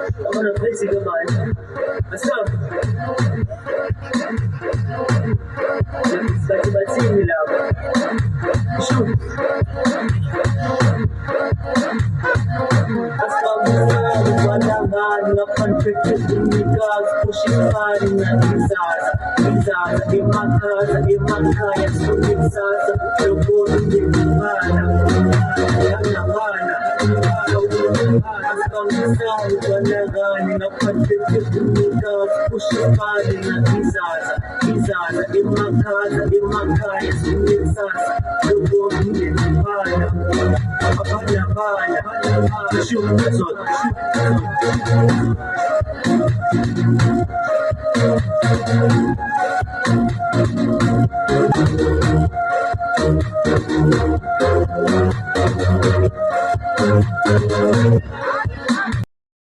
I'm on a busy good man. What's up? Back to my team, love. Shoot. Walaman nga conflicted unikas pushing hard na isaza imakaza imakaya sumisaza lubuni ndimana yanamana askangisani walagani nga conflicted unikas pushing hard na isaza imakaza imakaya sumisaza lubuni ndimana apanya shoot that's all.